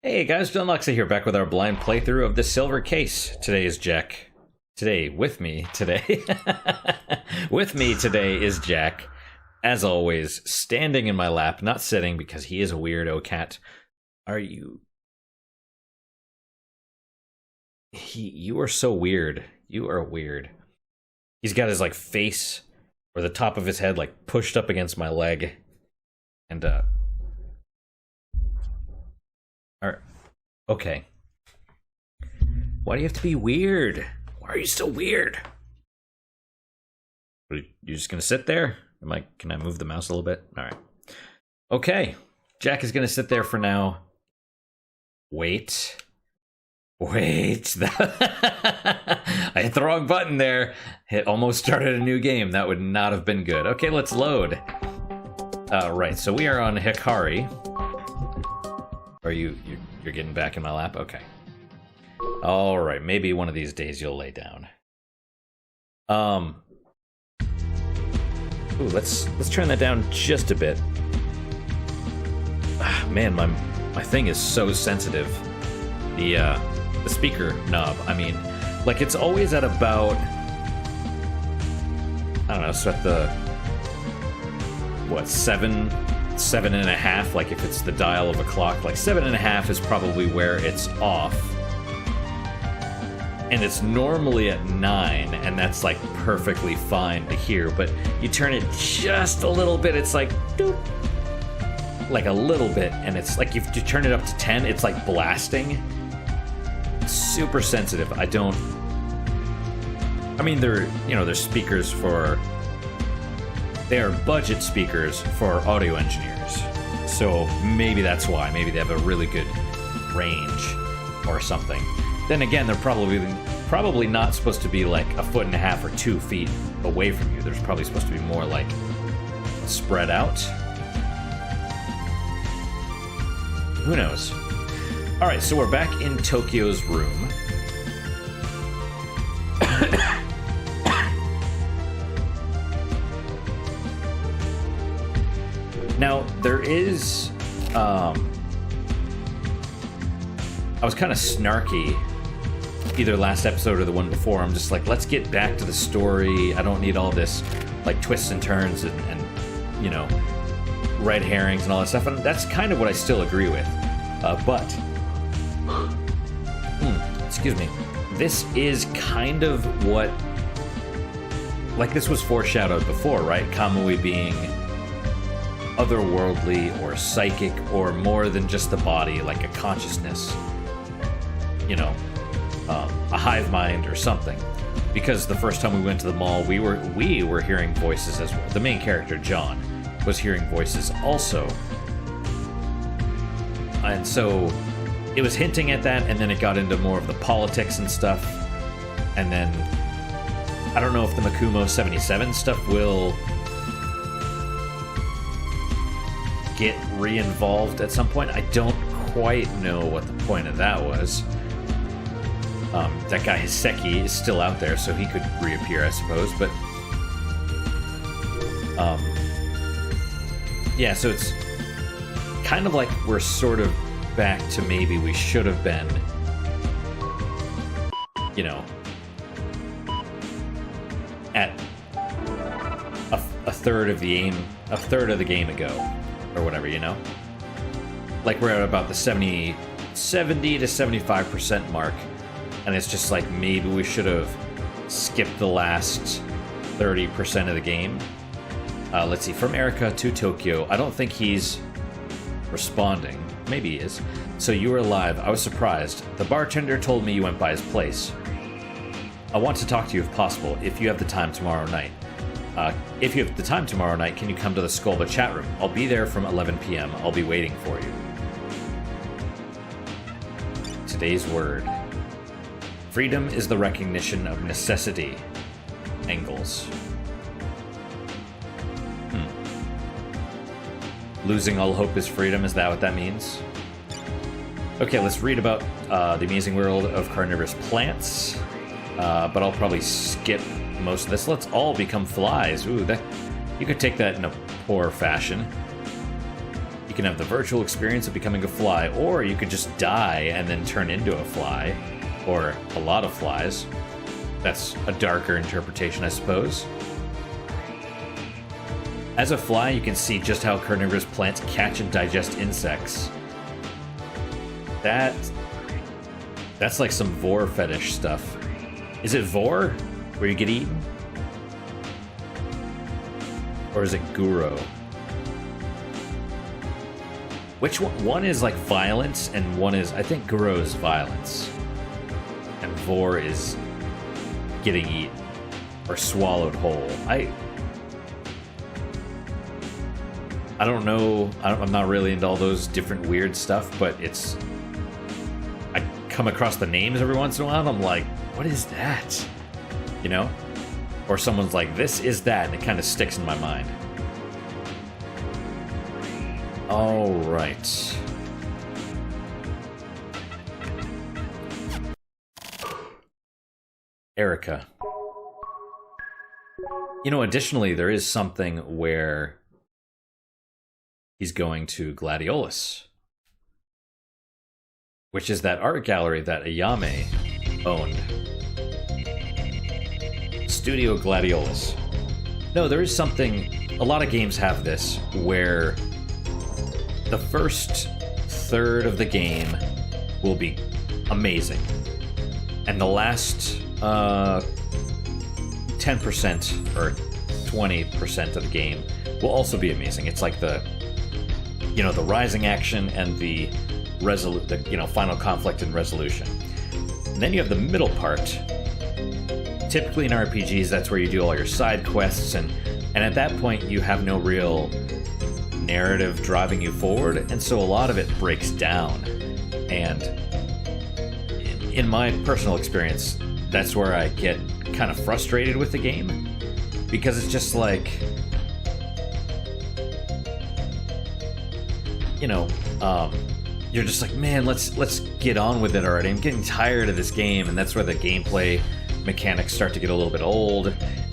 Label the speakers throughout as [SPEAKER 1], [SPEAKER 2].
[SPEAKER 1] Hey guys, John Luxa here, back with our blind playthrough of the Silver Case. Today is Jack. With me today is Jack. As always, standing in my lap, not sitting because he is a weirdo cat. Are you? You are so weird. You are weird. He's got his face or the top of his head pushed up against my leg, and okay. Why do you have to be weird? Why are you still weird? Are you just gonna sit there? Can I move the mouse a little bit? All right. Okay. Jack is gonna sit there for now. Wait. I hit the wrong button there. Almost started a new game. That would not have been good. Okay, let's load. Right, so we are on Hikari. Are you're getting back in my lap? Okay. All right, maybe one of these days you'll lay down. Ooh, let's turn that down just a bit. Man, my thing is so sensitive. The speaker knob. It's always at about, I don't know, so at the seven and a half, if it's the dial of a clock, 7.5 is probably where it's off, and it's normally at 9, and that's perfectly fine to hear. But you turn it just a little bit, it's doop, a little bit, and it's if you turn it up to 10, it's blasting. Super sensitive. They're speakers for, they are budget speakers for audio engineers, so maybe that's why. Maybe they have a really good range or something. Then again, they're probably not supposed to be 1.5 or 2 feet away from you. They're probably supposed to be more spread out. Who knows? All right, so we're back in Tokyo's room. Now, there is, I was kind of snarky either last episode or the one before. I'm just let's get back to the story. I don't need all this, twists and turns and red herrings and all that stuff. And that's kind of what I still agree with. Excuse me. This is kind of what, this was foreshadowed before, right? Kamui being otherworldly or psychic or more than just the body, a consciousness, a hive mind or something. Because the first time we went to the mall, we were hearing voices as well. The main character, John, was hearing voices also. And so it was hinting at that, and then it got into more of the politics and stuff. And then I don't know if the Makumo 77 stuff will get re-involved at some point. I don't quite know what the point of that was. That guy Hiseki is still out there, so he could reappear, I suppose. But yeah, so it's kind of we're sort of back to maybe we should have been, at a third of the game ago, or whatever, we're at about the 70 to 75% mark, and it's just maybe we should have skipped the last 30% of the game. Let's see, from Erica to Tokyo. I don't think he's responding. Maybe he is. So you were alive. I was surprised. The bartender told me you went by his place. I want to talk to you if possible, if you have the time tomorrow night. If you have the time tomorrow night, can you come to the Skolba chat room? I'll be there from 11 p.m. I'll be waiting for you. Today's word. Freedom is the recognition of necessity. Engels. Losing all hope is freedom, is that what that means? Okay, let's read about the amazing world of carnivorous plants. But I'll probably skip most of this. Let's all become flies. Ooh, that you could take that in a poor fashion. can have the virtual experience of becoming a fly, or you could just die and then turn into a fly, or a lot of flies. That's a darker interpretation, I suppose. As a fly, you can see just how carnivorous plants catch and digest insects. That's like some vor fetish stuff. Is it vor, where you get eaten? Or is it guro? Which one? One is like violence, and one is, I think guro is violence. And vor is getting eaten or swallowed whole. I don't know. I'm not really into all those different weird stuff, but I come across the names every once in a while, and I'm like, what is that? You know? Or someone's like, this is that, and it kind of sticks in my mind. All right. Erica. You know, additionally, there is something where he's going to Gladiolus, which is that art gallery that Ayame owned. Studio Gladiolus. No, there is something, a lot of games have this, where the first third of the game will be amazing, and the last 10% or 20% of the game will also be amazing. It's like the rising action and the final conflict and resolution. And then you have the middle part. Typically in RPGs, that's where you do all your side quests, and at that point you have no real narrative driving you forward, and so a lot of it breaks down. And in my personal experience, that's where I get kind of frustrated with the game, because it's just like, you're just like, man, let's get on with it already. I'm getting tired of this game, and that's where the gameplay mechanics start to get a little bit old,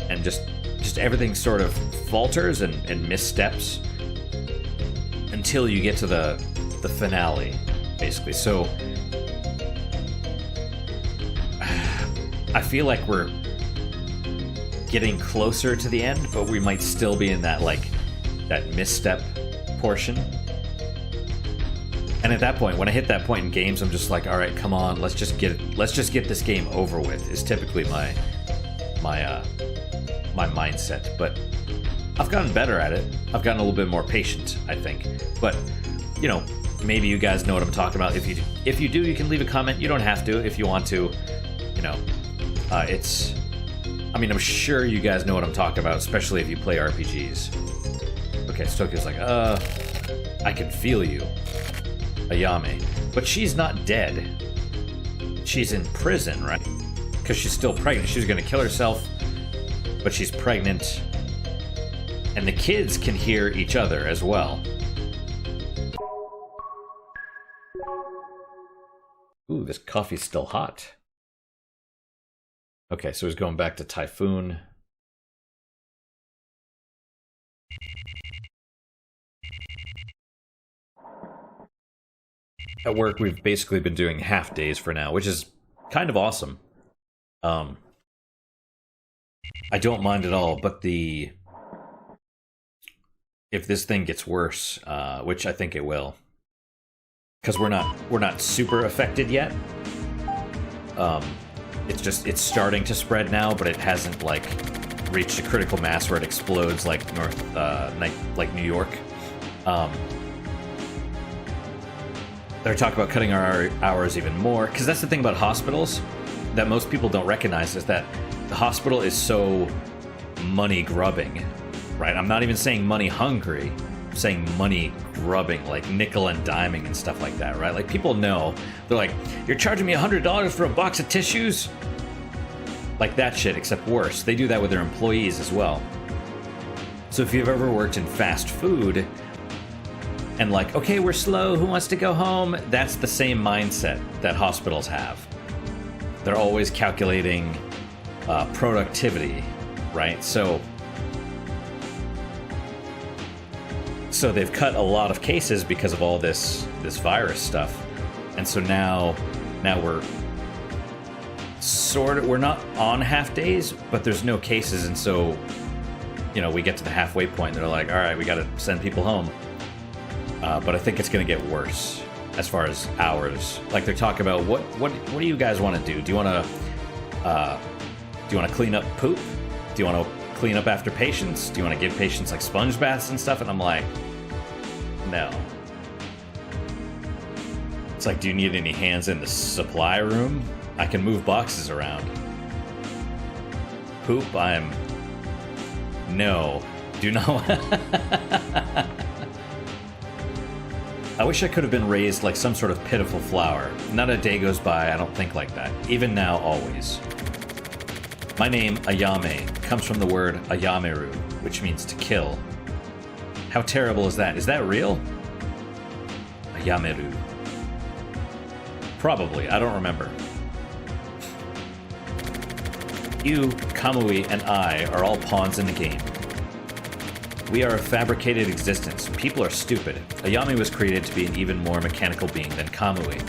[SPEAKER 1] and just everything sort of falters and missteps until you get to the finale, basically. So I feel like we're getting closer to the end, but we might still be in that misstep portion. And at that point, when I hit that point in games, I'm just like, all right, come on, let's just get this game over with, is typically my mindset. But I've gotten better at it. I've gotten a little bit more patient, I think. But, maybe you guys know what I'm talking about. If you do, you can leave a comment. You don't have to if you want to. I'm sure you guys know what I'm talking about, especially if you play RPGs. Okay, so Tokyo's like, I can feel you, Ayame. But she's not dead. She's in prison, right? Because she's still pregnant. She's going to kill herself, but she's pregnant. And the kids can hear each other as well. Ooh, this coffee's still hot. Okay, so he's going back to Typhoon. At work, we've basically been doing half days for now, which is kind of awesome. I don't mind at all, but if this thing gets worse, which I think it will, because we're not super affected yet. It's starting to spread now, but it hasn't reached a critical mass where it explodes like New York. They're talking about cutting our hours even more, because that's the thing about hospitals that most people don't recognize, is that the hospital is so money grubbing, right? I'm not even saying money hungry. I'm saying money grubbing, like nickel and diming and stuff like that, right? Like, people know. They're like, you're charging me $100 for a box of tissues? Like that shit, except worse. They do that with their employees as well. So if you've ever worked in fast food, and okay, we're slow, who wants to go home? That's the same mindset that hospitals have. They're always calculating productivity, right? So So they've cut a lot of cases because of all this virus stuff, and so now we're we're not on half days, but there's no cases, and so we get to the halfway point. And they're like, all right, we got to send people home, but I think it's going to get worse as far as hours. Like they're talking about what do you guys want to do? Do you want to clean up poop? Do you want to clean up after patients? Do you want to give patients like sponge baths and stuff? And I'm like, no. It's like, do you need any hands in the supply room? I can move boxes around. Poop, no. Do not. I wish I could have been raised like some sort of pitiful flower. Not a day goes by I don't think like that. Even now, always. My name, Ayame, comes from the word Ayameru, which means to kill. How terrible is that? Is that real? Ayameru. Probably, I don't remember. You, Kamui, and I are all pawns in the game. We are a fabricated existence. People are stupid. Ayame was created to be an even more mechanical being than Kamui.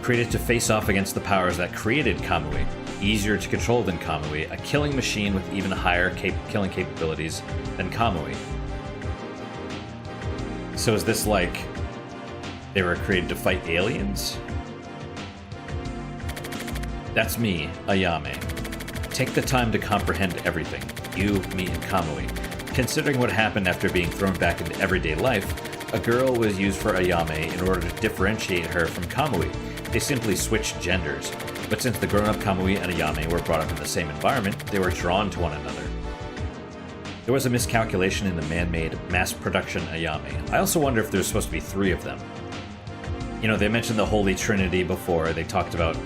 [SPEAKER 1] Created to face off against the powers that created Kamui. Easier to control than Kamui, a killing machine with even higher killing capabilities than Kamui. So is this like they were created to fight aliens? That's me, Ayame. Take the time to comprehend everything. You, me, and Kamui. Considering what happened after being thrown back into everyday life, a girl was used for Ayame in order to differentiate her from Kamui. They simply switched genders. But since the grown-up Kamui and Ayame were brought up in the same environment, they were drawn to one another. There was a miscalculation in the man-made, mass-production Ayame. I also wonder if there's supposed to be 3 of them. They mentioned the Holy Trinity before. They talked about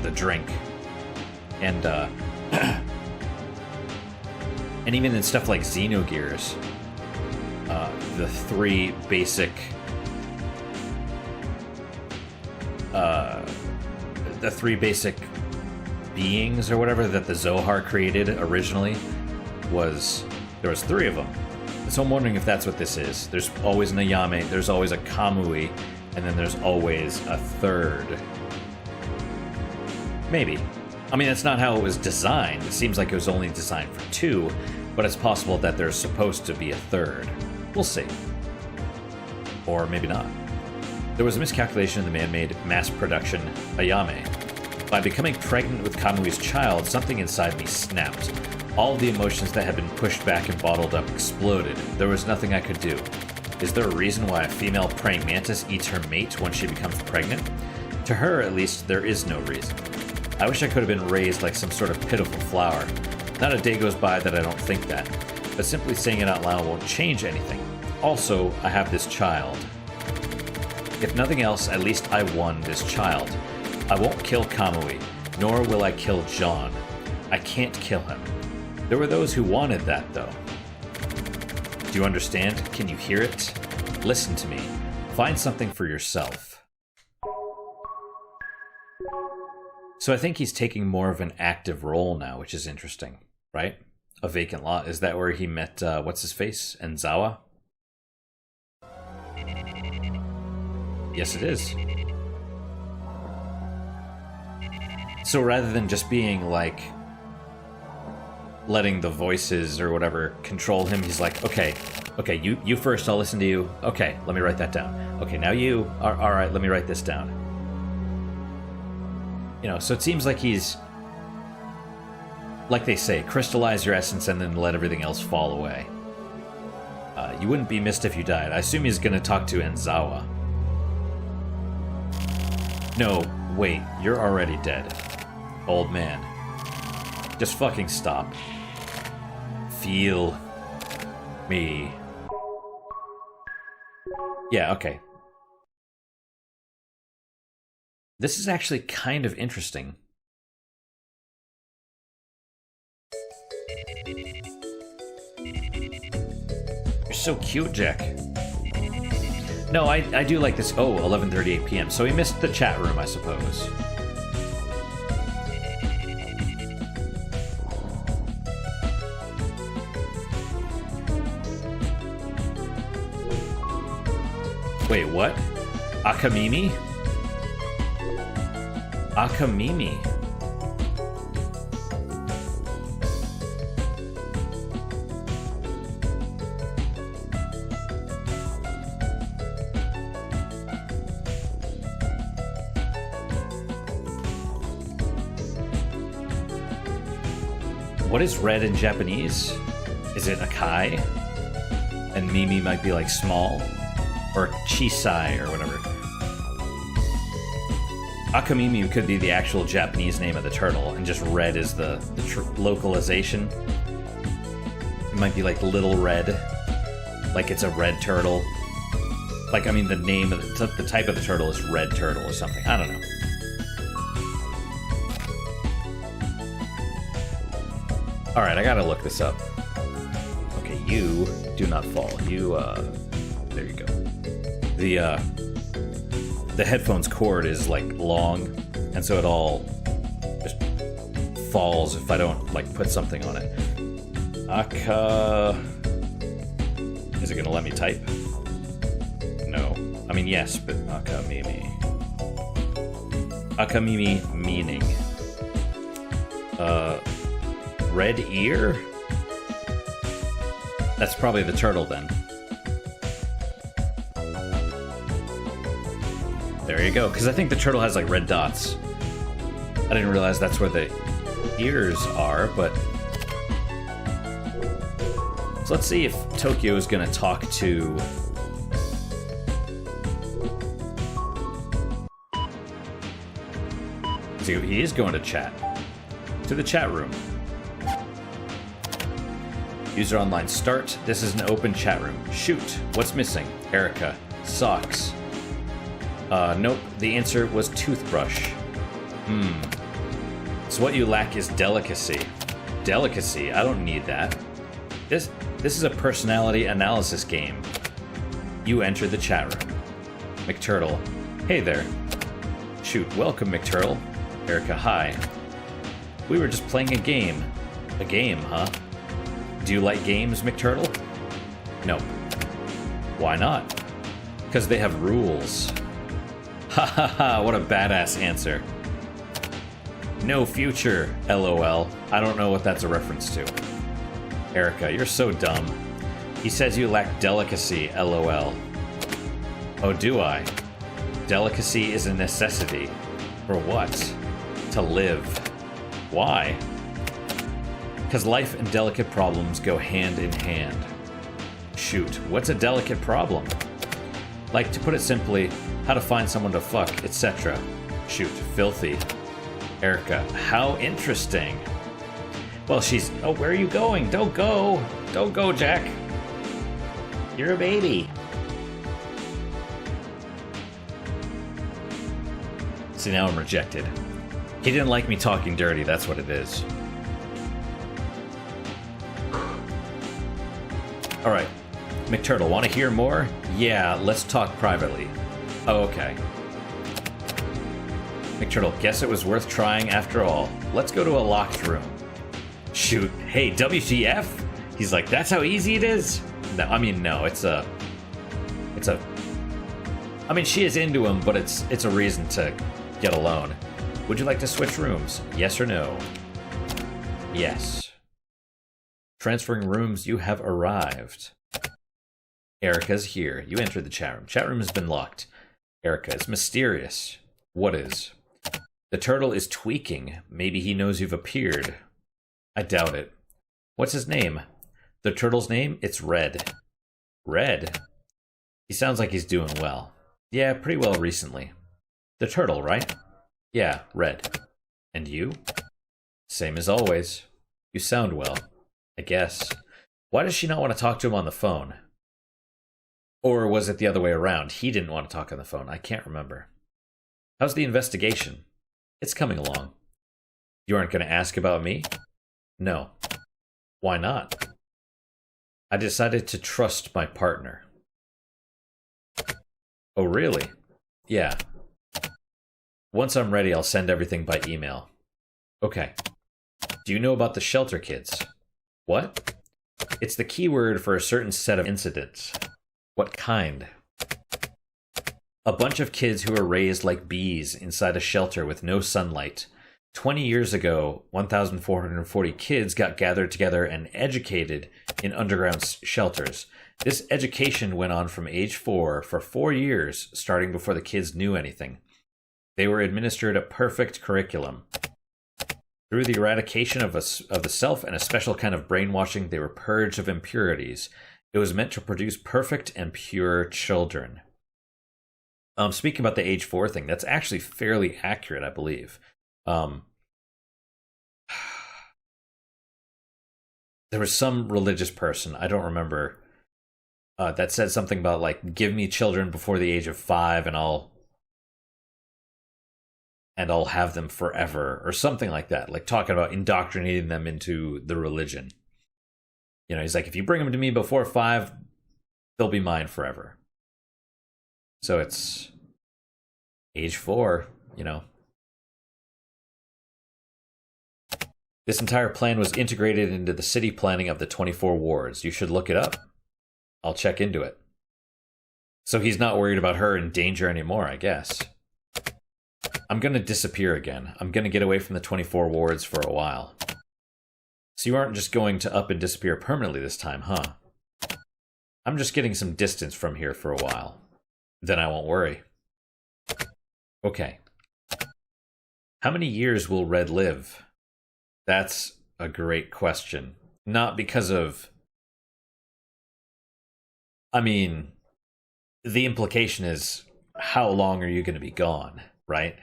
[SPEAKER 1] the drink. And, and even in stuff like Xenogears, the 3 basic... the 3 basic beings or whatever that the Zohar created originally there was 3 of them. So I'm wondering if that's what this is. There's always an Ayame, there's always a Kamui, and then there's always a 3rd. Maybe. I mean, that's not how it was designed. It seems like it was only designed for 2, but it's possible that there's supposed to be a 3rd. We'll see. Or maybe not. There was a miscalculation in the man-made mass production Ayame. By becoming pregnant with Kamui's child, something inside me snapped. All of the emotions that had been pushed back and bottled up exploded. There was nothing I could do. Is there a reason why a female praying mantis eats her mate when she becomes pregnant? To her, at least, there is no reason. I wish I could have been raised like some sort of pitiful flower. Not a day goes by that I don't think that, but simply saying it out loud won't change anything. Also, I have this child. If nothing else, at least I won this child. I won't kill Kamui, nor will I kill John. I can't kill him. There were those who wanted that, though. Do you understand? Can you hear it? Listen to me. Find something for yourself. So I think he's taking more of an active role now, which is interesting, right? A vacant lot. Is that where he met, what's-his-face? Enzawa? Yes, it is. So rather than just being like letting the voices or whatever control him, he's like, okay, you first, I'll listen to you. Okay, let me write that down. Okay, now you, all right, let me write this down. So it seems like he's, like they say, crystallize your essence and then let everything else fall away. You wouldn't be missed if you died. I assume he's gonna talk to Enzawa. No, wait, you're already dead. Old man. Just fucking stop. Feel me. Yeah, okay. This is actually kind of interesting. You're so cute, Jack. No, I do like this. Oh, 11:38 p.m. So he missed the chat room, I suppose. Wait, what? Akamimi? Akamimi. What is red in Japanese? Is it Akai? And Mimi might be like small? Or Chisai or whatever. Akamimi could be the actual Japanese name of the turtle, and just red is the localization. It might be like Little Red. Like it's a red turtle. Like, I mean, the name of the type of the turtle is red turtle or something. I don't know. Alright, I gotta look this up. Okay, you do not fall. You, there you go. The headphones cord is, like, long, and so it all just falls if I don't, like, put something on it. Is it gonna let me type? No. I mean, yes, but Akamimi. Akamimi meaning. Red ear? That's probably the turtle then. There you go, because I think the turtle has like red dots. I didn't realize that's where the ears are, but... So let's see if Tokyo is gonna talk to... See, he is going to chat. To the chat room. User online start. This is an open chat room. Shoot. What's missing? Erica. Socks. Nope. The answer was toothbrush. So what you lack is delicacy. Delicacy? I don't need that. This is a personality analysis game. You enter the chat room. McTurtle. Hey there. Shoot. Welcome, McTurtle. Erica. Hi. We were just playing a game. A game, huh? Do you like games, McTurtle? No. Why not? Because they have rules. Ha ha ha, what a badass answer. No future, LOL. I don't know what that's a reference to. Erica, you're so dumb. He says you lack delicacy, LOL. Oh, do I? Delicacy is a necessity. For what? To live. Why? Because life and delicate problems go hand in hand. Shoot, what's a delicate problem? Like, to put it simply, how to find someone to fuck, etc. Shoot, filthy. Erica, how interesting. Well, she's... Oh, where are you going? Don't go! Don't go, Jack! You're a baby! See, now I'm rejected. He didn't like me talking dirty, that's what it is. Alright. McTurtle, want to hear more? Yeah, let's talk privately. Oh, okay. McTurtle, guess it was worth trying after all. Let's go to a locked room. Shoot. Hey, WTF? He's like, that's how easy it is? No, I mean, no, it's a... I mean, she is into him, but it's a reason to get alone. Would you like to switch rooms? Yes or no? Yes. Transferring rooms, you have arrived. Erica's here. You entered the chat room. Chat room has been locked. Erica, it's mysterious. What is? The turtle is tweaking. Maybe he knows you've appeared. I doubt it. What's his name? The turtle's name? It's Red. Red? He sounds like he's doing well. Yeah, pretty well recently. The turtle, right? Yeah, Red. And you? Same as always. You sound well. I guess. Why does she not want to talk to him on the phone? Or was it the other way around? He didn't want to talk on the phone. I can't remember. How's the investigation? It's coming along. You aren't going to ask about me? No. Why not? I decided to trust my partner. Oh, really? Yeah. Once I'm ready, I'll send everything by email. Okay. Do you know about the shelter kids? What? It's the keyword for a certain set of incidents. What kind? A bunch of kids who were raised like bees inside a shelter with no sunlight. 20 years ago, 1,440 kids got gathered together and educated in underground shelters. This education went on from age 4 for 4 years, starting before the kids knew anything. They were administered a perfect curriculum. Through the eradication of the self and a special kind of brainwashing, they were purged of impurities. It was meant to produce perfect and pure children. Speaking about the age 4 thing, that's actually fairly accurate, I believe. There was some religious person, I don't remember, that said something about, like, give me children before the age of 5 and I'll have them forever, or something like that. Like, talking about indoctrinating them into the religion. You know, he's like, if you bring them to me before 5, they'll be mine forever. So it's age 4, you know. This entire plan was integrated into the city planning of the 24 wards. You should look it up. I'll check into it. So he's not worried about her in danger anymore, I guess. I'm going to disappear again. I'm going to get away from the 24 wards for a while. So you aren't just going to up and disappear permanently this time, huh? I'm just getting some distance from here for a while. Then I won't worry. Okay. How many years will Red live? That's a great question. Not because of... I mean, the implication is, how long are you going to be gone, right?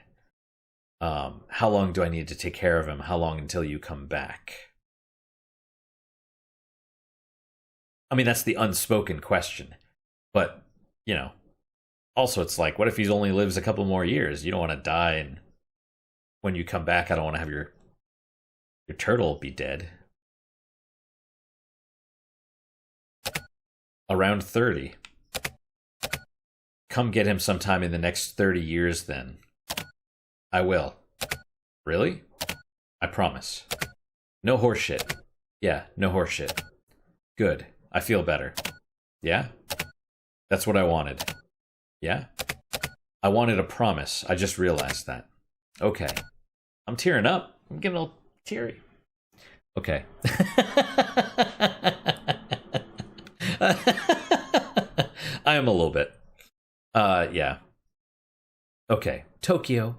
[SPEAKER 1] How long do I need to take care of him? How long until you come back? I mean, that's the unspoken question. But, you know, also it's like, what if he only lives a couple more years? You don't want to die, and when you come back, I don't want to have your turtle be dead. Around 30. Come get him sometime in the next 30 years then. I will. Really? I promise. No horse shit. Yeah, no horse shit. Good. I feel better. Yeah? That's what I wanted. Yeah? I wanted a promise. I just realized that. Okay. I'm tearing up. I'm getting all teary. Okay. I am a little bit. Yeah. Okay. Tokyo.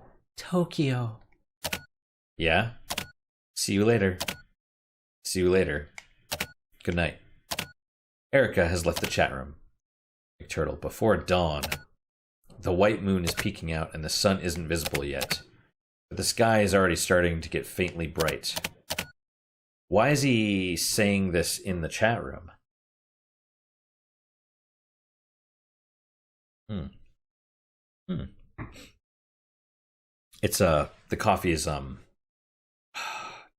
[SPEAKER 1] Yeah? See you later. See you later. Good night. Erica has left the chat room. Big Turtle. Before dawn. The white moon is peeking out and the sun isn't visible yet. But the sky is already starting to get faintly bright. Why is he saying this in the chat room? It's the coffee is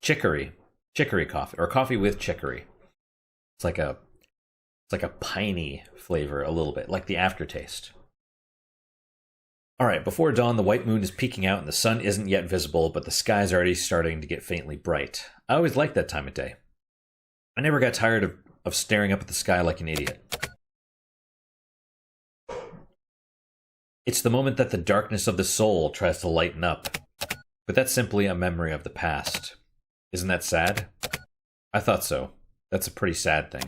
[SPEAKER 1] chicory coffee, or coffee with chicory. It's like a piney flavor a little bit, like the aftertaste. All right, before dawn, the white moon is peeking out and the sun isn't yet visible, but the sky's already starting to get faintly bright. I always liked that time of day. I never got tired of staring up at the sky like an idiot. It's the moment that the darkness of the soul tries to lighten up. But that's simply a memory of the past. Isn't that sad? I thought so. That's a pretty sad thing.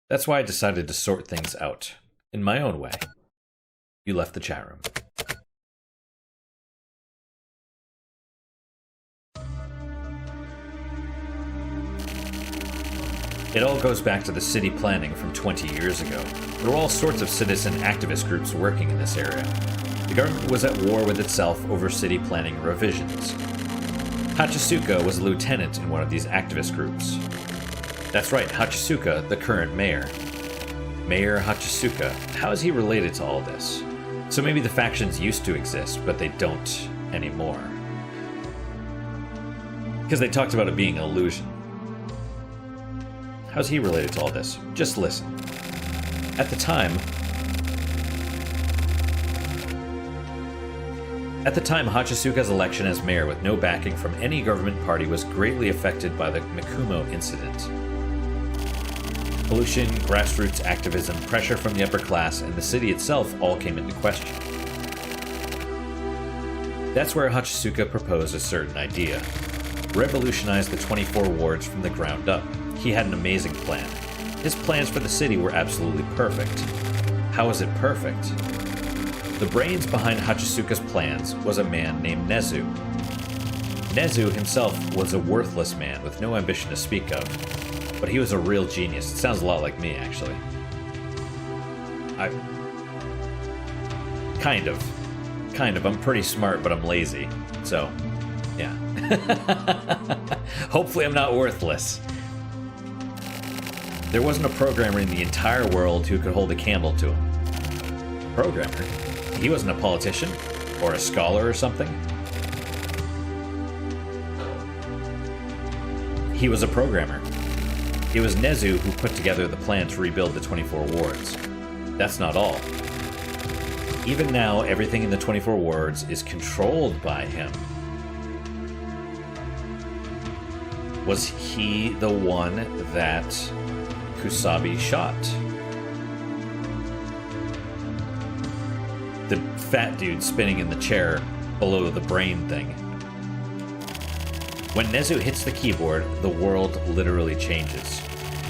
[SPEAKER 1] That's why I decided to sort things out. In my own way. You left the chat room. It all goes back to the city planning from 20 years ago. There were all sorts of citizen activist groups working in this area. The government was at war with itself over city planning revisions. Hachisuka was a lieutenant in one of these activist groups. That's right, Hachisuka, the current mayor. Mayor Hachisuka. How is he related to all this? So maybe the factions used to exist, but they don't anymore. Because they talked about it being an illusion. How's he related to all this? Just listen. At the time, Hachisuka's election as mayor with no backing from any government party was greatly affected by the Mikumo incident. Pollution, grassroots activism, pressure from the upper class, and the city itself all came into question. That's where Hachisuka proposed a certain idea. Revolutionize the 24 wards from the ground up. He had an amazing plan. His plans for the city were absolutely perfect. How was it perfect? The brains behind Hachisuka's plans was a man named Nezu. Nezu himself was a worthless man with no ambition to speak of, but he was a real genius. It sounds a lot like me, actually. Kind of. I'm pretty smart, but I'm lazy. So, yeah. Hopefully I'm not worthless. There wasn't a programmer in the entire world who could hold a candle to him. Programmer? He wasn't a politician? Or a scholar or something? He was a programmer. It was Nezu who put together the plan to rebuild the 24 wards. That's not all. Even now, everything in the 24 wards is controlled by him. Was he the one that Kusabi shot? The fat dude spinning in the chair below the brain thing. When Nezu hits the keyboard, the world literally changes.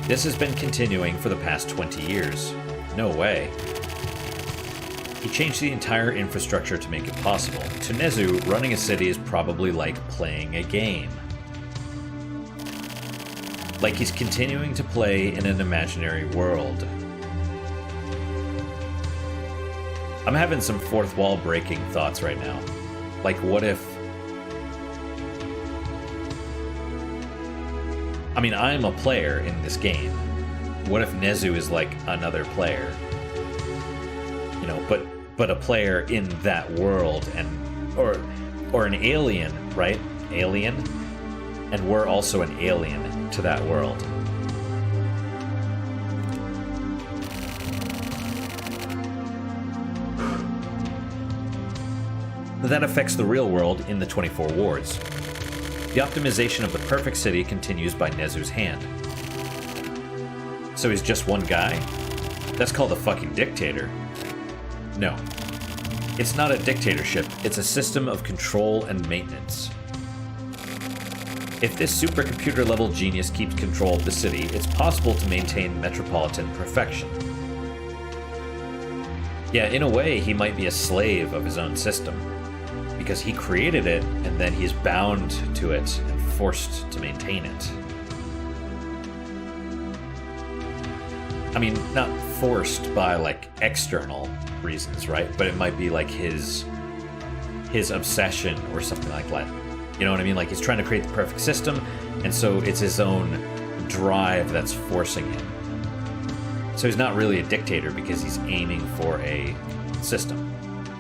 [SPEAKER 1] This has been continuing for the past 20 years. No way. He changed the entire infrastructure to make it possible. To Nezu, running a city is probably like playing a game. Like he's continuing to play in an imaginary world. I'm having some fourth wall breaking thoughts right now. Like, what if... I mean, I'm a player in this game. What if Nezu is like another player? You know, but a player in that world, and or an alien, right? Alien, and we're also an alien to that world. That affects the real world in the 24 wards. The optimization of the perfect city continues by Nezu's hand. So he's just one guy? That's called a fucking dictator. No. It's not a dictatorship, it's a system of control and maintenance. If this supercomputer level genius keeps control of the city, it's possible to maintain metropolitan perfection. Yeah, in a way, he might be a slave of his own system, because he created it, and then he's bound to it and forced to maintain it. I mean, not forced by, like, external reasons, right? But it might be, like, his obsession or something like that. You know what I mean? Like, he's trying to create the perfect system, and so it's his own drive that's forcing him. So he's not really a dictator because he's aiming for a system.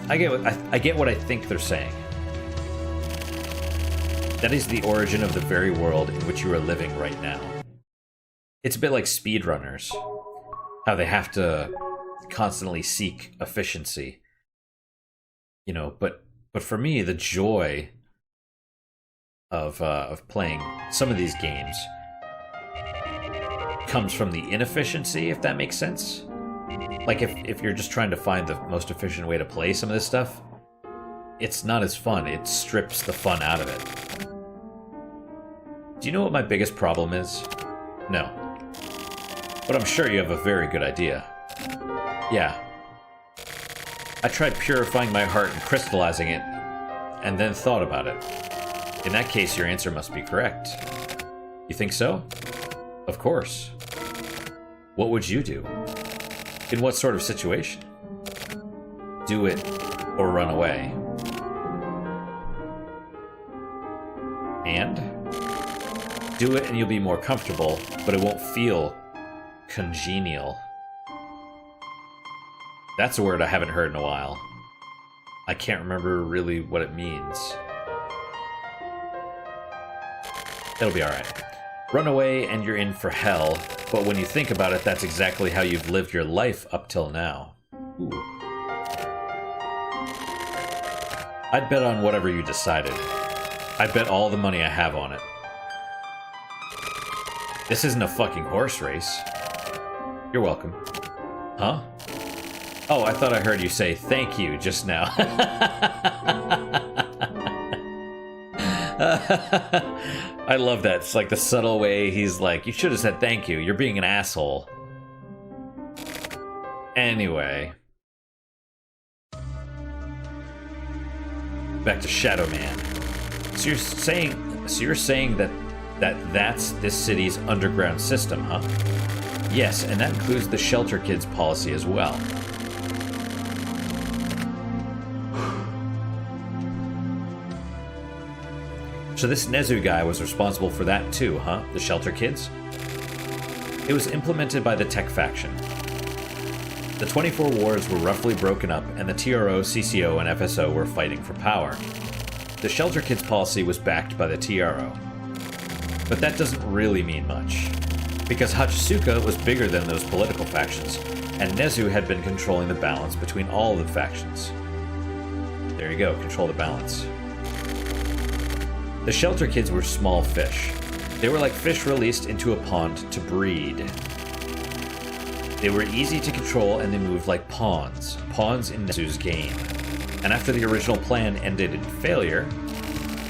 [SPEAKER 1] I get what I think they're saying. That is the origin of the very world in which you are living right now. It's a bit like speedrunners. How they have to constantly seek efficiency. You know, but for me, the joy of playing some of these games comes from the inefficiency, if that makes sense. Like, if you're just trying to find the most efficient way to play some of this stuff, it's not as fun. It strips the fun out of it. Do you know what my biggest problem is? No. But I'm sure you have a very good idea. Yeah. I tried purifying my heart and crystallizing it, and then thought about it. In that case, your answer must be correct. You think so? Of course. What would you do? In what sort of situation? Do it or run away. And? Do it and you'll be more comfortable, but it won't feel congenial. That's a word I haven't heard in a while. I can't remember really what it means. It'll be alright. Run away and you're in for hell, but when you think about it, that's exactly how you've lived your life up till now. Ooh. I'd bet on whatever you decided. I'd bet all the money I have on it. This isn't a fucking horse race. You're welcome. Huh? Oh, I thought I heard you say thank you just now. I love that. It's like the subtle way he's like, you should have said thank you. You're being an asshole. Anyway. Back to Shadow Man. So you're saying that's this city's underground system, huh? Yes, and that includes the Shelter Kids policy as well. So this Nezu guy was responsible for that too, huh? The Shelter Kids? It was implemented by the Tech faction. The 24 wards were roughly broken up, and the TRO, CCO, and FSO were fighting for power. The Shelter Kids policy was backed by the TRO. But that doesn't really mean much, because Hachisuka was bigger than those political factions, and Nezu had been controlling the balance between all the factions. There you go, control the balance. The Shelter Kids were small fish. They were like fish released into a pond to breed. They were easy to control and they moved like pawns in Nezu's game. And after the original plan ended in failure,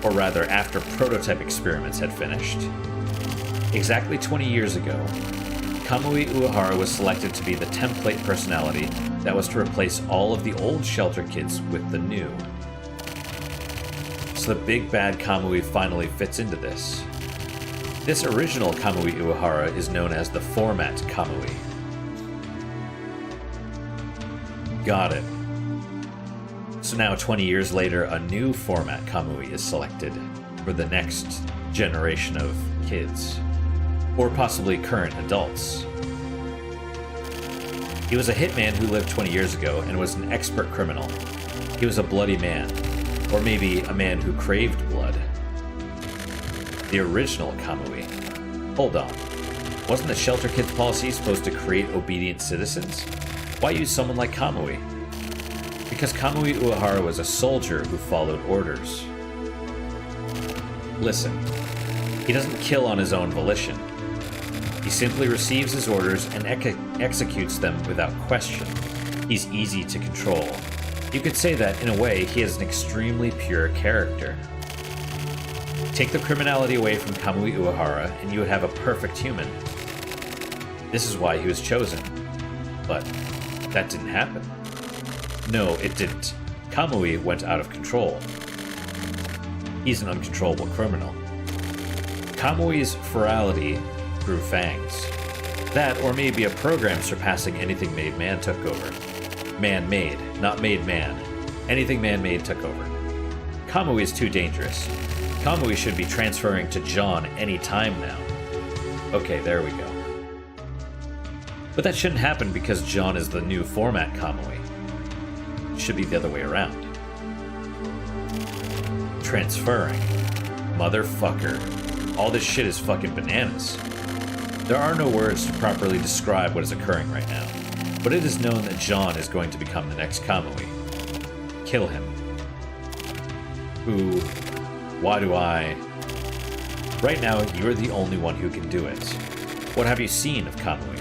[SPEAKER 1] or rather after prototype experiments had finished, exactly 20 years ago, Kamui Uehara was selected to be the template personality that was to replace all of the old Shelter Kids with the new. So the big bad Kamui finally fits into this. This original Kamui Uehara is known as the Format Kamui. Got it. So now, 20 years later, a new Format Kamui is selected for the next generation of kids. Or possibly current adults. He was a hitman who lived 20 years ago and was an expert criminal. He was a bloody man. Or maybe a man who craved blood. The original Kamui. Hold on. Wasn't the Shelter Kids policy supposed to create obedient citizens? Why use someone like Kamui? Because Kamui Uehara was a soldier who followed orders. Listen, he doesn't kill on his own volition. He simply receives his orders and executes them without question. He's easy to control. You could say that, in a way, he is an extremely pure character. Take the criminality away from Kamui Uehara, and you would have a perfect human. This is why he was chosen. But that didn't happen. No, it didn't. Kamui went out of control. He's an uncontrollable criminal. Kamui's ferality grew fangs. That, or maybe a program surpassing anything made man took over. Man-made, not made man. Anything man-made took over. Kamui is too dangerous. Kamui should be transferring to John any time now. Okay, there we go. But that shouldn't happen because John is the new Format Kamui. It should be the other way around. Transferring. Motherfucker. All this shit is fucking bananas. There are no words to properly describe what is occurring right now. But it is known that John is going to become the next Kamui. Kill him. Who? Why do I? Right now, you're the only one who can do it. What have you seen of Kamui?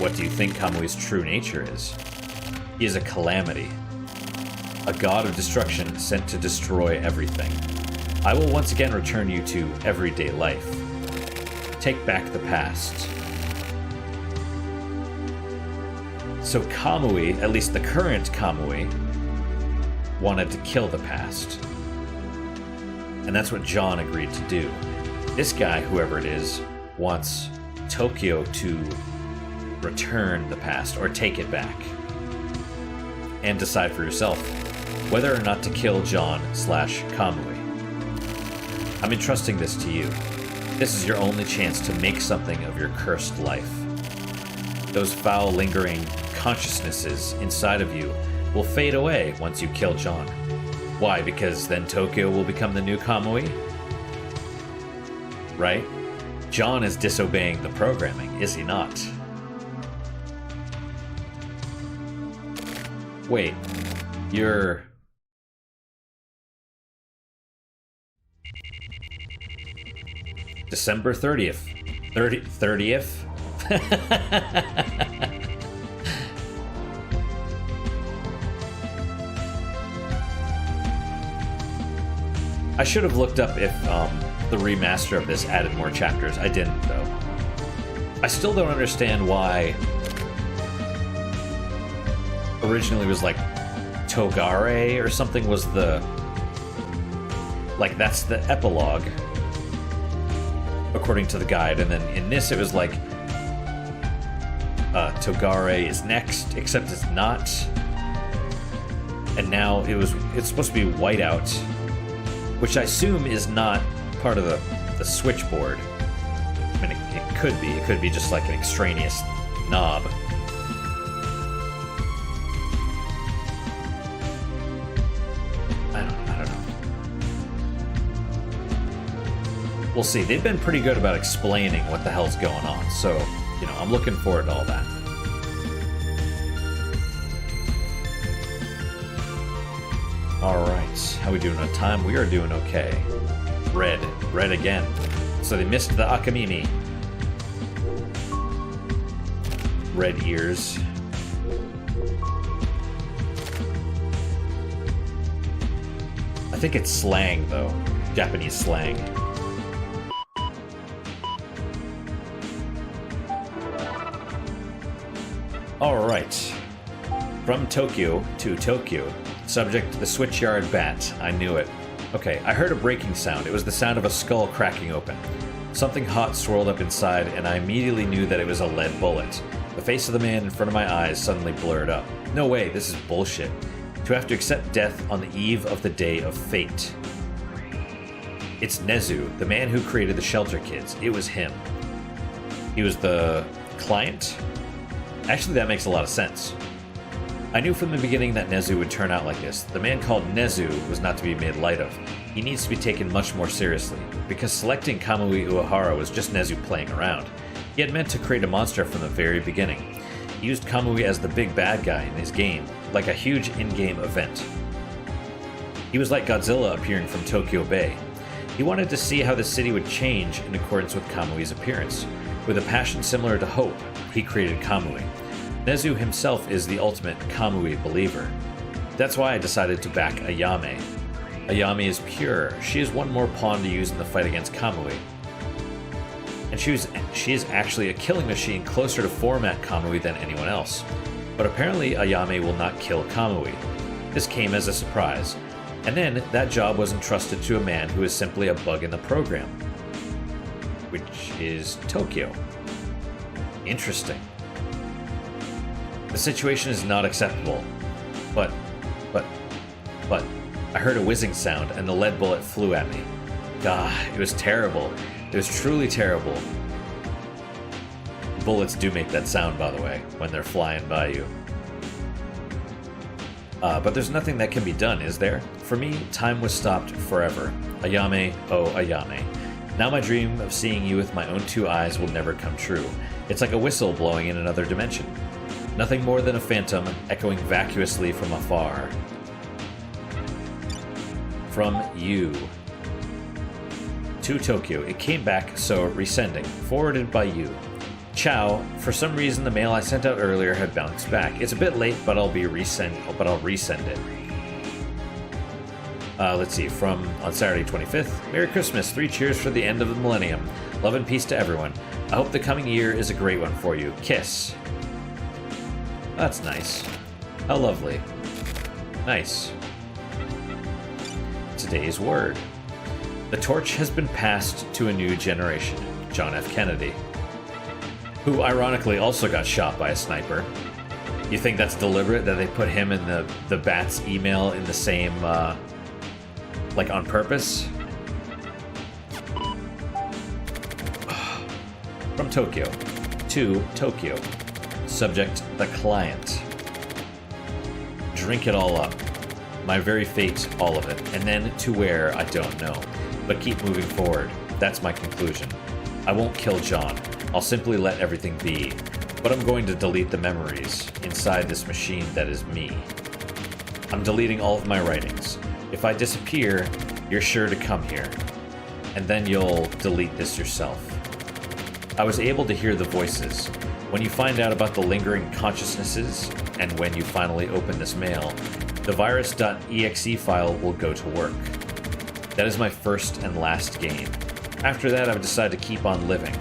[SPEAKER 1] What do you think Kamui's true nature is? He is a calamity. A god of destruction sent to destroy everything. I will once again return you to everyday life. Take back the past. So Kamui, at least the current Kamui, wanted to kill the past. And that's what John agreed to do. This guy, whoever it is, wants Tokyo to return the past, or take it back. And decide for yourself whether or not to kill John/Kamui. I'm entrusting this to you. This is your only chance to make something of your cursed life. Those foul, lingering consciousnesses inside of you will fade away once you kill John. Why? Because then Tokyo will become the new Kamui? Right? John is disobeying the programming, is he not? Wait, you're... December 30th. 30th? I should have looked up if the remaster of this added more chapters. I didn't, though. I still don't understand why originally it was like Togare or something was the... Like, that's the epilogue, according to the guide. And then in this, it was like Togare is next, except it's not. And now it's supposed to be Whiteout, which I assume is not part of the switchboard. I mean, it could be. It could be just like an extraneous knob. I don't know. We'll see. They've been pretty good about explaining what the hell's going on, so, you know, I'm looking forward to all that. Alright, how we doing on time? We are doing okay. Red again. So they missed the Akamimi. Red ears. I think it's slang, though. Japanese slang. Alright. From Tokyo to Tokyo. Subject, the switchyard bat. I knew it. Okay, I heard a breaking sound. It was the sound of a skull cracking open. Something hot swirled up inside, and I immediately knew that it was a lead bullet. The face of the man in front of my eyes suddenly blurred up. No way, this is bullshit. To have to accept death on the eve of the day of fate. It's Nezu, the man who created the Shelter Kids. It was him. He was the client? Actually, that makes a lot of sense. I knew from the beginning that Nezu would turn out like this. The man called Nezu was not to be made light of. He needs to be taken much more seriously, because selecting Kamui Uehara was just Nezu playing around. He had meant to create a monster from the very beginning. He used Kamui as the big bad guy in his game, like a huge in-game event. He was like Godzilla appearing from Tokyo Bay. He wanted to see how the city would change in accordance with Kamui's appearance. With a passion similar to Hope, he created Kamui. Nezu himself is the ultimate Kamui believer. That's why I decided to back Ayame. Ayame is pure. She is one more pawn to use in the fight against Kamui. And she is actually a killing machine closer to format Kamui than anyone else. But apparently Ayame will not kill Kamui. This came as a surprise. And then that job was entrusted to a man who is simply a bug in the program. Which is Tokyo. Interesting. The situation is not acceptable. But, I heard a whizzing sound and the lead bullet flew at me. God, it was terrible. It was truly terrible. Bullets do make that sound, by the way, when they're flying by you. But there's nothing that can be done, is there? For me, time was stopped forever. Ayame, oh Ayame. Now my dream of seeing you with my own two eyes will never come true. It's like a whistle blowing in another dimension. Nothing more than a phantom echoing vacuously from afar. From you. To Tokyo. It came back, so resending. Forwarded by you. Ciao. For some reason, the mail I sent out earlier had bounced back. It's a bit late, but I'll resend it. Let's see. From on Saturday 25th. Merry Christmas. 3 cheers for the end of the millennium. Love and peace to everyone. I hope the coming year is a great one for you. Kiss. That's nice. How lovely. Nice. Today's word. The torch has been passed to a new generation. John F. Kennedy. Who ironically also got shot by a sniper. You think that's deliberate that they put him and the bat's email in the same, like on purpose? From Tokyo to Tokyo. Subject, the client. Drink it all up. My very fate, all of it. And then to where, I don't know. But keep moving forward. That's my conclusion. I won't kill John. I'll simply let everything be. But I'm going to delete the memories inside this machine that is me. I'm deleting all of my writings. If I disappear, you're sure to come here. And then you'll delete this yourself. I was able to hear the voices. When you find out about the lingering consciousnesses, and when you finally open this mail, the virus.exe file will go to work. That is my first and last game. After that, I've decided to keep on living.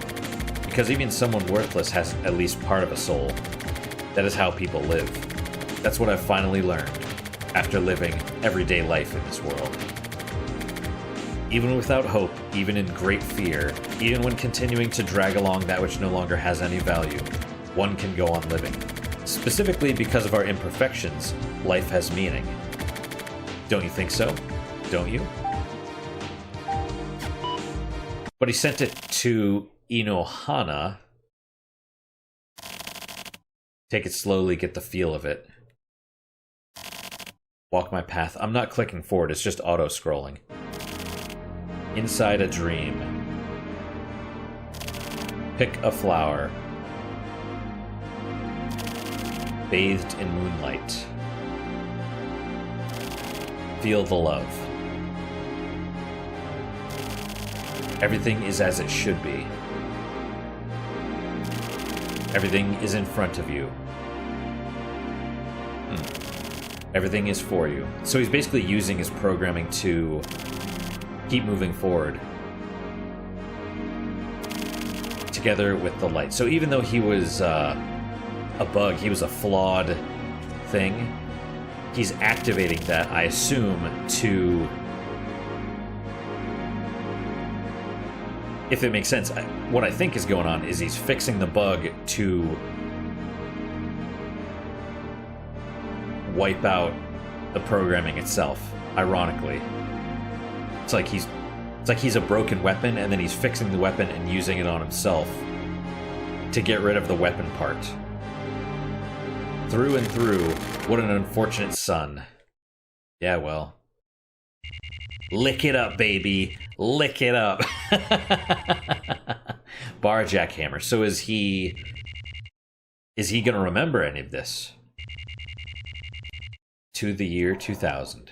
[SPEAKER 1] Because even someone worthless has at least part of a soul. That is how people live. That's what I've finally learned, after living everyday life in this world. Even without hope, even in great fear, even when continuing to drag along that which no longer has any value, one can go on living. Specifically because of our imperfections, life has meaning. Don't you think so? Don't you? But he sent it to Inohana. Take it slowly, get the feel of it. Walk my path. I'm not clicking forward, it's just auto-scrolling. Inside a dream. Pick a flower. Bathed in moonlight. Feel the love. Everything is as it should be. Everything is in front of you. Everything is for you. So he's basically using his programming to keep moving forward. Together with the light. So even though he was a bug, he was a flawed thing, he's activating that, I assume, to... If it makes sense, what I think is going on is he's fixing the bug to wipe out the programming itself, ironically. It's like he's a broken weapon, and then he's fixing the weapon and using it on himself to get rid of the weapon part. Through and through, what an unfortunate son. Yeah, well. Lick it up, baby. Lick it up. Bar jackhammer. So is he gonna remember any of this? To the year 2000.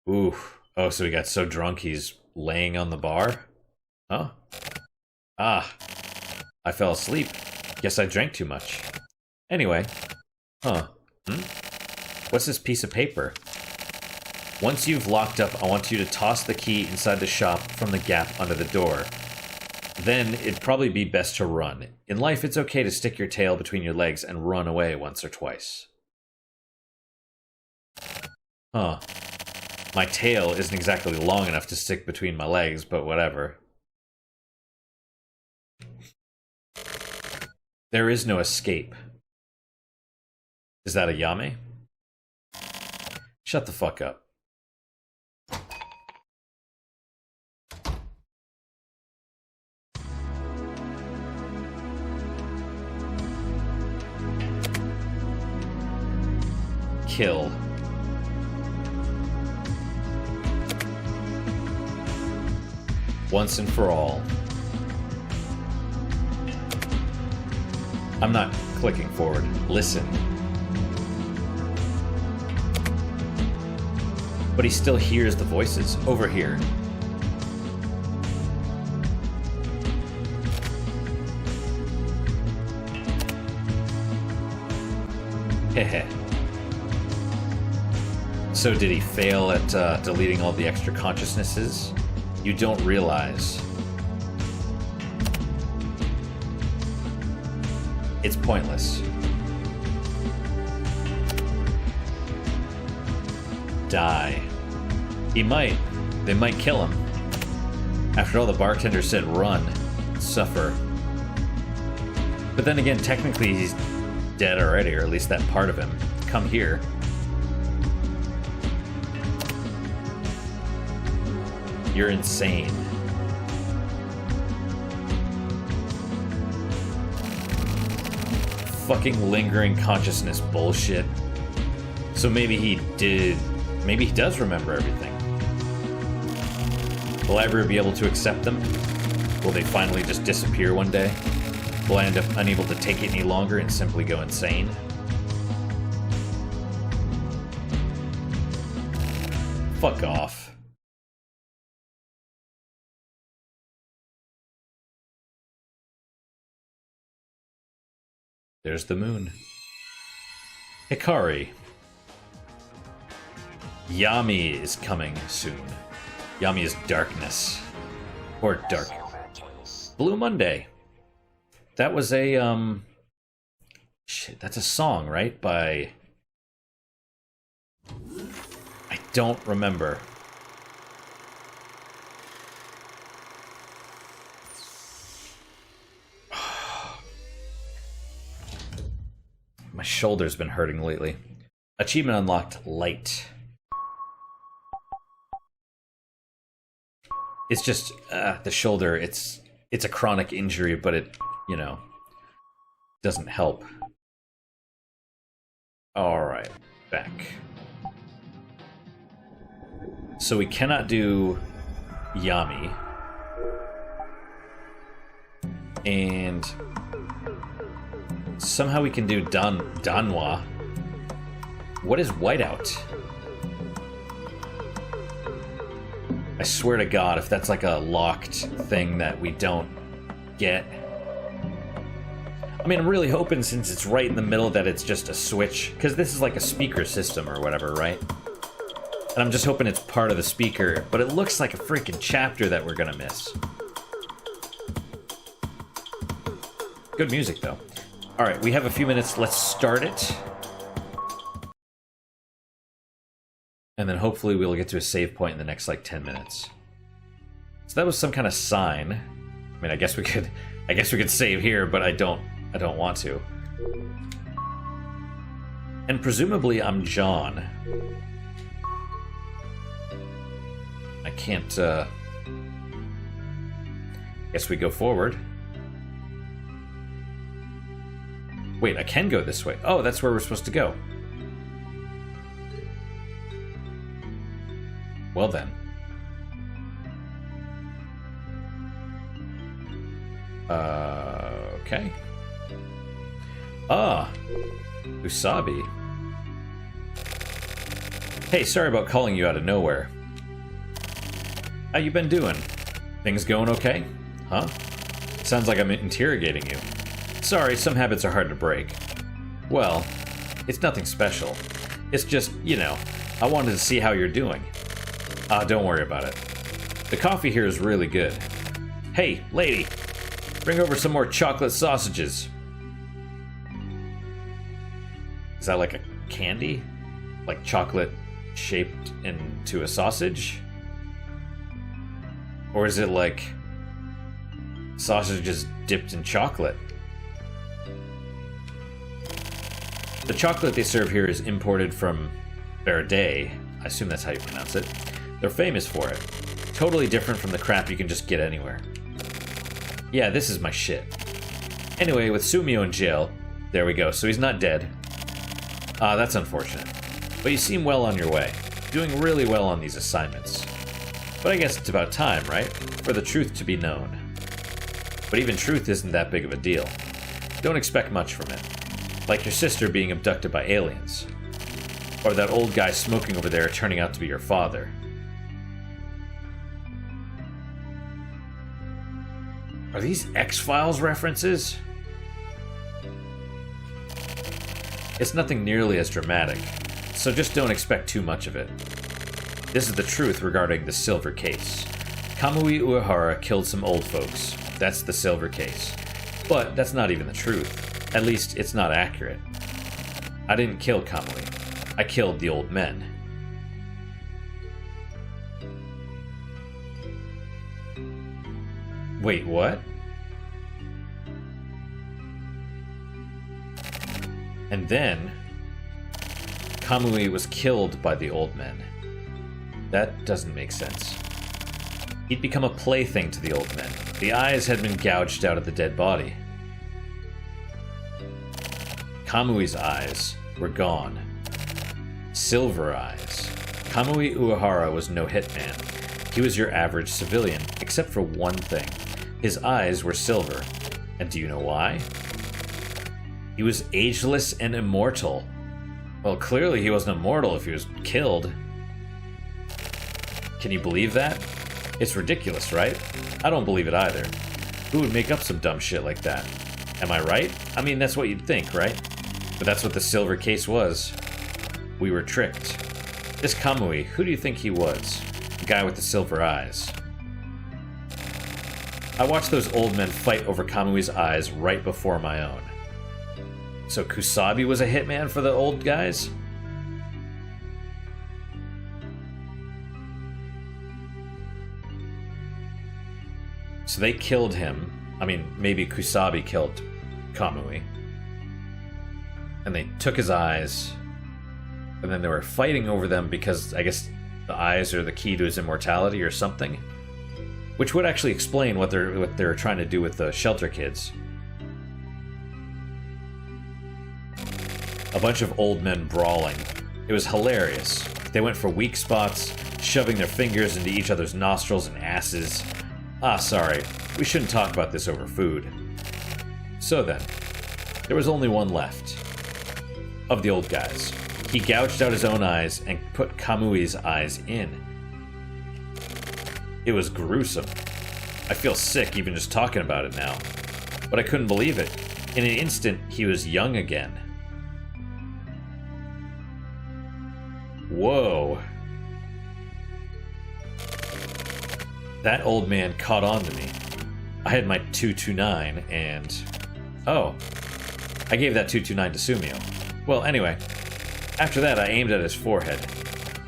[SPEAKER 1] Ooh. Oh, so he got so drunk he's laying on the bar? Huh? Ah. I fell asleep. Guess I drank too much. Anyway. Huh. What's this piece of paper? Once you've locked up, I want you to toss the key inside the shop from the gap under the door. Then it'd probably be best to run. In life, it's okay to stick your tail between your legs and run away once or twice. Huh. My tail isn't exactly long enough to stick between my legs, but whatever. There is no escape. Is that a Yame? Shut the fuck up. Kill. Once and for all. I'm not clicking forward. Listen. But he still hears the voices over here. Hehe. So did he fail at deleting all the extra consciousnesses? You don't realize. It's pointless. Die. He might. They might kill him. After all, the bartender said run. Suffer. But then again, technically he's dead already, or at least that part of him. Come here. You're insane. Fucking lingering consciousness bullshit. So maybe he does remember everything. Will I ever be able to accept them? Will they finally just disappear one day? Will I end up unable to take it any longer and simply go insane? Fuck off. There's the moon. Hikari. Yami is coming soon. Yami is darkness. Or dark. Blue Monday. That was a, shit, that's a song, right? By... I don't remember. My shoulder's been hurting lately. Achievement unlocked, light. It's just the shoulder. It's a chronic injury, but it, you know, doesn't help. All right, back. So we cannot do Yami, and somehow we can do Danwa. What is Whiteout? I swear to God, if that's like a locked thing that we don't get. I mean, I'm really hoping, since it's right in the middle, that it's just a switch. Because this is like a speaker system or whatever, right? And I'm just hoping it's part of the speaker. But it looks like a freaking chapter that we're gonna miss. Good music, though. Alright, we have a few minutes. Let's start it. And then hopefully we'll get to a save point in the next, like, 10 minutes. So that was some kind of sign. I mean, I guess we could save here, but I don't want to. And presumably I'm John. I can't, guess we go forward. Wait, I can go this way. Oh, that's where we're supposed to go. Well then. Okay. Ah, Usabi. Hey, sorry about calling you out of nowhere. How you been doing? Things going okay? Huh? Sounds like I'm interrogating you. Sorry, some habits are hard to break. Well, it's nothing special. It's just, you know, I wanted to see how you're doing. Don't worry about it. The coffee here is really good. Hey, lady, bring over some more chocolate sausages. Is that like a candy? Like chocolate shaped into a sausage? Or is it like sausages dipped in chocolate? The chocolate they serve here is imported from Verde. I assume that's how you pronounce it. They're famous for it. Totally different from the crap you can just get anywhere. Yeah, this is my shit. Anyway, with Sumio in jail, there we go, so he's not dead. That's unfortunate. But you seem well on your way. Doing really well on these assignments. But I guess it's about time, right? For the truth to be known. But even truth isn't that big of a deal. Don't expect much from it. Like your sister being abducted by aliens. Or that old guy smoking over there turning out to be your father. Are these X-Files references? It's nothing nearly as dramatic, so just don't expect too much of it. This is the truth regarding the silver case. Kamui Uehara killed some old folks. That's the silver case. But that's not even the truth. At least, it's not accurate. I didn't kill Kamui. I killed the old men. Wait, what? And then, Kamui was killed by the old men. That doesn't make sense. He'd become a plaything to the old men. The eyes had been gouged out of the dead body. Kamui's eyes were gone. Silver eyes. Kamui Uehara was no hitman. He was your average civilian, except for one thing. His eyes were silver. And do you know why? He was ageless and immortal. Well, clearly he wasn't immortal if he was killed. Can you believe that? It's ridiculous, right? I don't believe it either. Who would make up some dumb shit like that? Am I right? I mean, that's what you'd think, right? But that's what the silver case was. We were tricked. This Kamui, who do you think he was? The guy with the silver eyes. I watched those old men fight over Kamui's eyes right before my own. So Kusabi was a hitman for the old guys? So they killed him. I mean, maybe Kusabi killed Kamui. And they took his eyes. And then they were fighting over them because I guess the eyes are the key to his immortality or something. Which would actually explain what they're trying to do with the shelter kids. A bunch of old men brawling. It was hilarious. They went for weak spots, shoving their fingers into each other's nostrils and asses. Ah, sorry. We shouldn't talk about this over food. So then, there was only one left. Of the old guys. He gouged out his own eyes and put Kamui's eyes in. It was gruesome. I feel sick even just talking about it now. But I couldn't believe it. In an instant, he was young again. Whoa. That old man caught on to me. I had my 229 and... Oh. I gave that 229 to Sumio. Well, anyway. After that, I aimed at his forehead.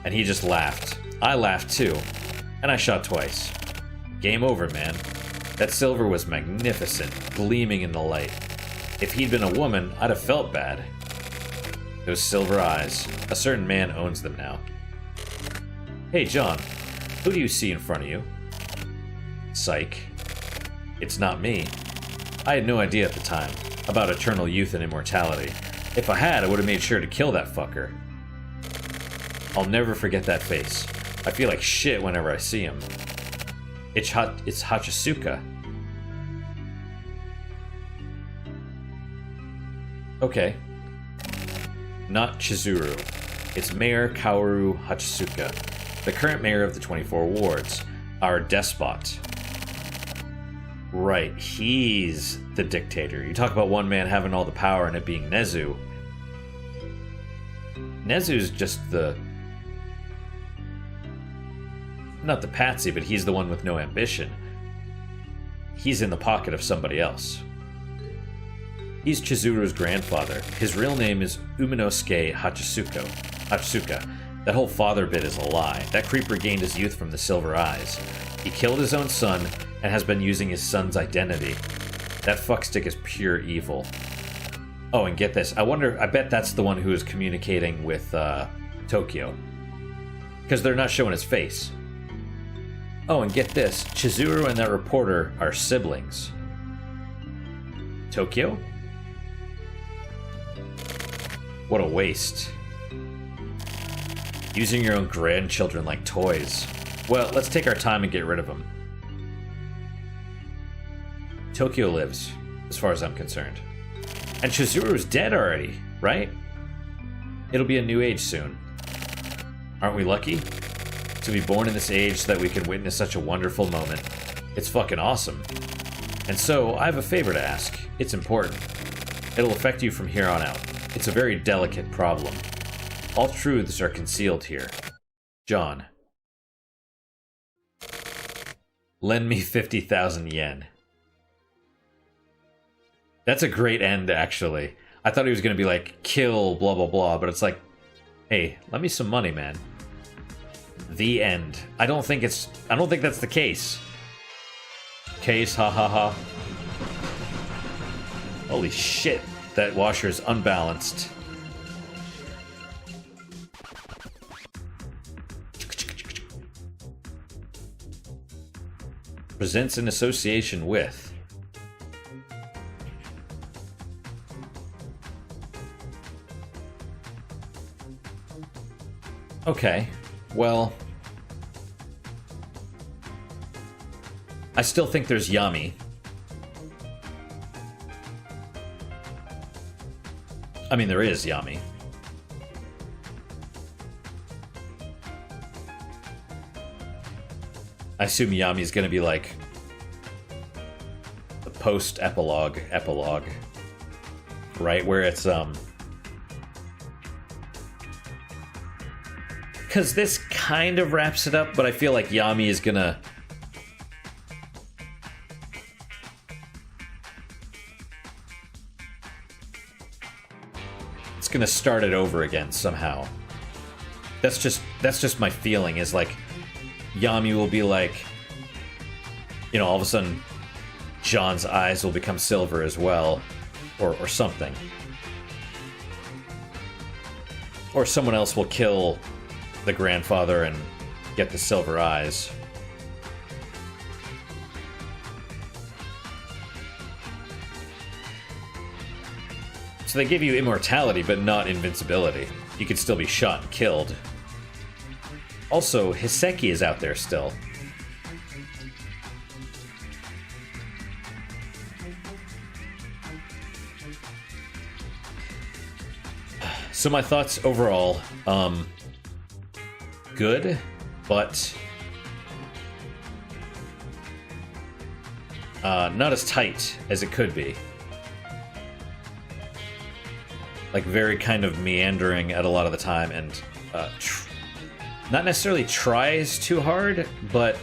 [SPEAKER 1] And he just laughed. I laughed too. And I shot twice. Game over, man. That silver was magnificent, gleaming in the light. If he'd been a woman, I'd have felt bad. Those silver eyes. A certain man owns them now. Hey, John. Who do you see in front of you? Psych. It's not me. I had no idea at the time about eternal youth and immortality. If I had, I would have made sure to kill that fucker. I'll never forget that face. I feel like shit whenever I see him. It's Hachisuka. Okay. Not Chizuru. It's Mayor Kaoru Hachisuka, the current mayor of the 24 wards, our despot. Right, he's the dictator. You talk about one man having all the power and it being Nezu. Nezu's just the... Not the patsy, but he's the one with no ambition. He's in the pocket of somebody else. He's Chizuru's grandfather. His real name is Uminosuke Hachisuka. That whole father bit is a lie. That creeper gained his youth from the silver eyes. He killed his own son and has been using his son's identity. That fuckstick is pure evil. Oh, and get this. I bet that's the one who is communicating with Tokyo. Because they're not showing his face. Oh, and get this. Chizuru and that reporter are siblings. Tokyo? What a waste. Using your own grandchildren like toys. Well, let's take our time and get rid of them. Tokyo lives, as far as I'm concerned. And Chizuru's dead already, right? It'll be a new age soon. Aren't we lucky? To be born in this age so that we can witness such a wonderful moment. It's fucking awesome. And so, I have a favor to ask. It's important. It'll affect you from here on out. It's a very delicate problem. All truths are concealed here. John. Lend me 50,000 yen. That's a great end, actually. I thought he was going to be like, kill, blah, blah, blah, but it's like, hey, lend me some money, man. The end. I don't think that's the case. Case, ha ha ha. Holy shit, that washer is unbalanced. Presents in association with... Okay, well... I still think there's Yami. I mean, there is Yami. I assume Yami's gonna be like... post-epilogue, right? Where it's, because this kind of wraps it up, but I feel like Yami is gonna... It's gonna start it over again somehow. That's just my feeling, is like, Yami will be like, you know, all of a sudden, John's eyes will become silver as well, or something. Or someone else will kill the grandfather and get the silver eyes. So they give you immortality, but not invincibility. You could still be shot and killed. Also, Hiseki is out there still. So my thoughts overall, good, but not as tight as it could be. Like, very kind of meandering at a lot of the time, and not necessarily tries too hard, but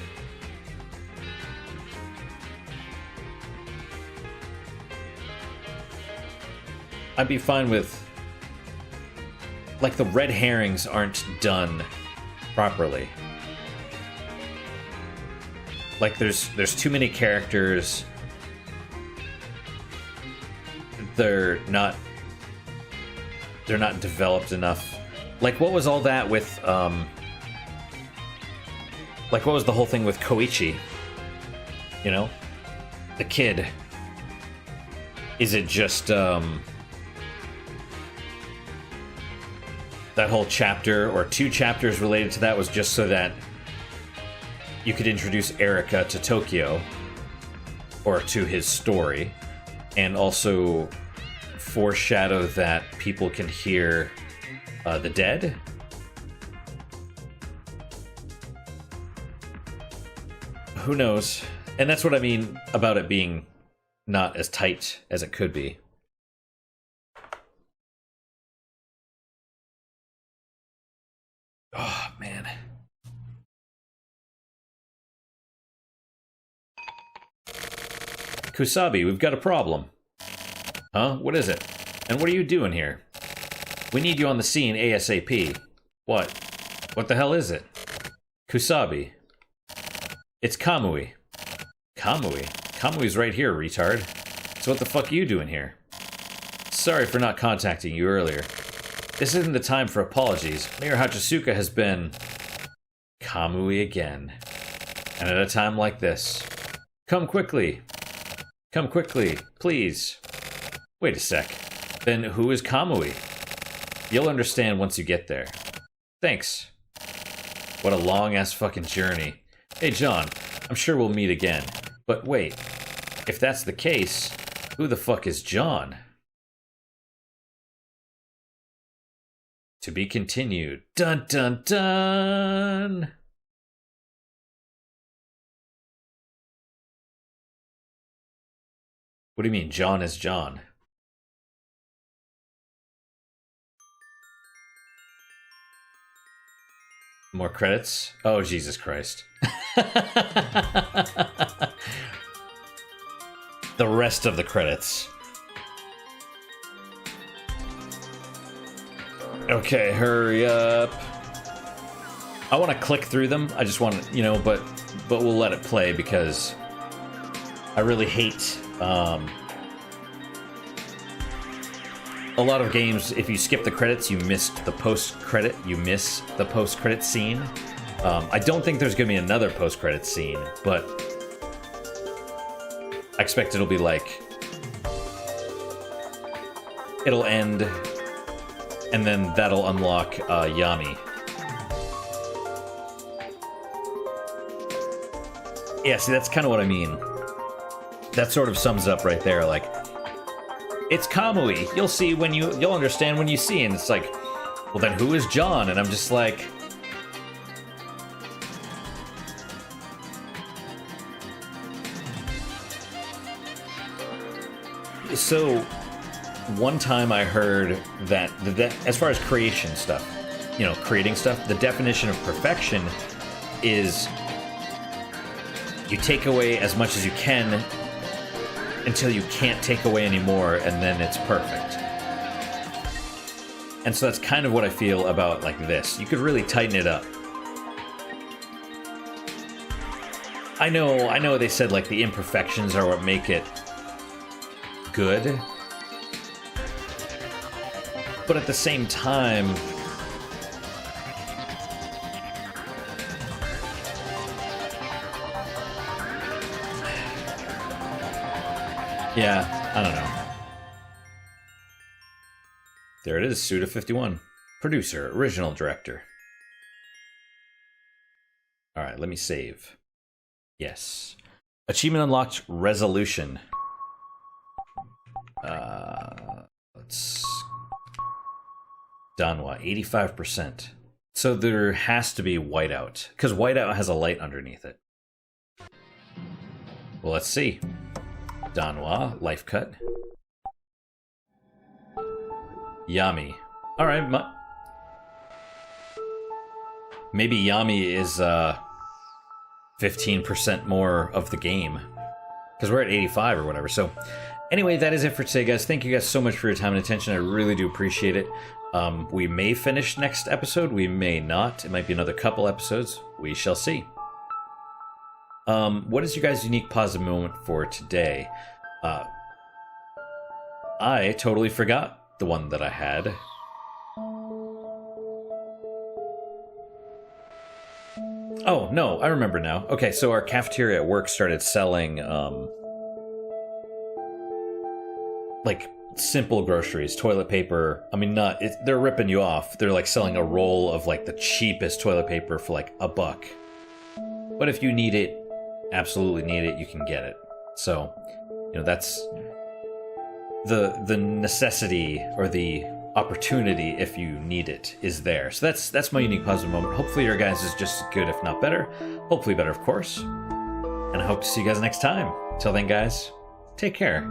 [SPEAKER 1] I'd be fine with, like, the red herrings aren't done properly. Like, there's too many characters. They're not developed enough. Like, what was all that with, like, what was the whole thing with Koichi? You know? The kid. Is it just, that whole chapter, or 2 chapters related to that, was just so that you could introduce Erika to Tokyo, or to his story, and also foreshadow that people can hear the dead? Who knows? And that's what I mean about it being not as tight as it could be. Oh, man. Kusabi, we've got a problem. Huh? What is it? And what are you doing here? We need you on the scene ASAP. What? What the hell is it? Kusabi. It's Kamui. Kamui? Kamui's right here, retard. So what the fuck are you doing here? Sorry for not contacting you earlier. This isn't the time for apologies. Mayor Hachisuka has been... Kamui again. And at a time like this. Come quickly. Come quickly, please. Wait a sec. Then who is Kamui? You'll understand once you get there. Thanks. What a long-ass fucking journey. Hey, John, I'm sure we'll meet again. But wait, if that's the case, who the fuck is John? To be continued. Dun dun dun! What do you mean, John is John? More credits? Oh, Jesus Christ. The rest of the credits. Okay, hurry up. I want to click through them. I just want to, you know, but we'll let it play because I really hate a lot of games. If you skip the credits, you missed the post-credit. You miss the post-credit scene. I don't think there's going to be another post-credit scene, but I expect it'll be like, it'll end, and then that'll unlock Yami. Yeah, see, that's kind of what I mean. That sort of sums up right there, like, it's Kamui. You'll see when you'll understand when you see, and it's like, well, then who is John? And I'm just like, So one time I heard that as far as creation stuff, creating stuff, the definition of perfection is you take away as much as you can until you can't take away anymore, and then it's perfect. And so that's kind of what I feel about like this. You could really tighten it up. I know they said like the imperfections are what make it good. But at the same time, yeah, I don't know. There it is, Suda51. Producer, original director. Alright, let me save. Yes. Achievement unlocked, resolution. Let's... Danwa, 85%. So there has to be whiteout, because whiteout has a light underneath it. Well, let's see. Danwa, life cut. Yami. Alright, maybe Yami is 15% more of the game. Because we're at 85 or whatever. So, anyway, that is it for today, guys. Thank you guys so much for your time and attention. I really do appreciate it. We may finish next episode. We may not. It might be another couple episodes. We shall see. What is your guys' unique positive moment for today? I totally forgot the one that I had. Oh, no, I remember now. Okay, so our cafeteria at work started selling, like, simple groceries, toilet paper. I mean, they're ripping you off. They're, like, selling a roll of, like, the cheapest toilet paper for, like, $1. But if you need it, absolutely need it, you can get it. So, that's... The necessity or the opportunity, if you need it, is there. So that's my unique positive moment. Hopefully your guys is just as good, if not better. Hopefully better, of course. And I hope to see you guys next time. Till then, guys, take care.